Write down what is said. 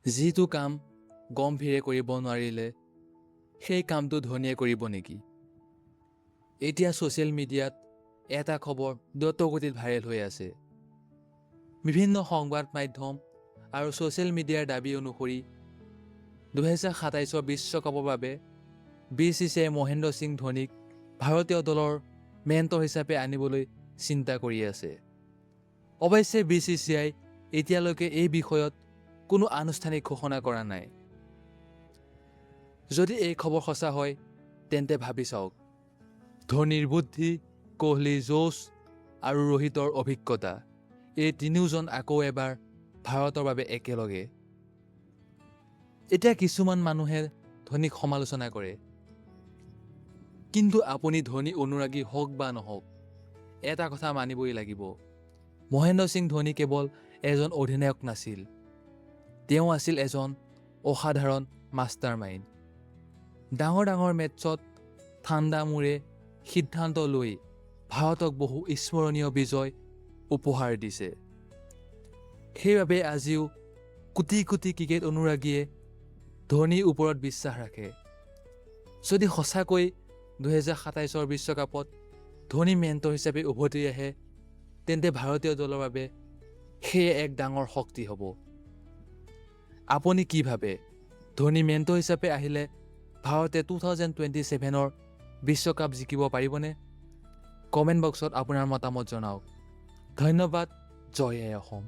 যিটো কাম গম্ভীৰে কৰিব নোৱাৰিলে সেই কামটো ধনীয়ে কৰিব নেকি? এতিয়া ছ'চিয়েল মিডিয়াত এটা খবৰ দ্ৰুতগতিত ভাইৰেল হৈ আছে। বিভিন্ন সংবাদ মাধ্যম আৰু ছ'চিয়েল মিডিয়াৰ দাবী অনুসৰি 2027 বিশ্বকাপৰ বাবে BCCI মহেন্দ্ৰ সিং ধোনীক ভাৰতীয় দলৰ মেণ্টৰ হিচাপে আনিবলৈ চিন্তা কৰি আছে। অৱশ্যে BCCI এতিয়ালৈকে এই বিষয়ত কোনো আনুষ্ঠানিক ঘোষণা কৰা নাই। যদি এই খবৰ সঁচা হয় তেন্তে ভাবি চাওক, ধোনীৰ বুদ্ধি, কোহলিৰ জোচ আৰু ৰোহিতৰ অভিজ্ঞতা, এই তিনিওজন আকৌ এবাৰ ভাৰতৰ বাবে একেলগে। এতিয়া কিছুমান মানুহে ধোনীক সমালোচনা কৰে, কিন্তু আপুনি ধোনী অনুৰাগী হওক বা নহওক, এটা কথা মানিবই লাগিব, মহেন্দ্ৰ সিং ধোনী কেৱল এজন অধিনায়ক নাছিল, তেওঁ আছিল এজন অসাধাৰণ মাষ্টাৰ মাইণ্ড। ডাঙৰ ডাঙৰ মেটছত ঠাণ্ডা মূৰে সিদ্ধান্ত লৈ ভাৰতক বহু স্মৰণীয় বিজয় উপহাৰ দিছে। সেইবাবে আজিও কোটি কোটি ক্ৰিকেট অনুৰাগীয়ে ধোনীৰ ওপৰত বিশ্বাস ৰাখে। যদি সঁচাকৈ 2027 বিশ্বকাপত ধোনী মেণ্টৰ হিচাপে উভতি আহে তেন্তে ভাৰতীয় দলৰ বাবে সেয়ে এক ডাঙৰ শক্তি হ'ব। আপুনি কি ভাবে, ধোনী মেণ্টৰ হিচাপে আহিলে ভাৰতে 2027 বিশ্বকাপ জিকিব পাৰিবনে? কমেণ্ট বক্সত আপোনাৰ মতামত জনাওক। ধন্যবাদ। জয় হে অসম।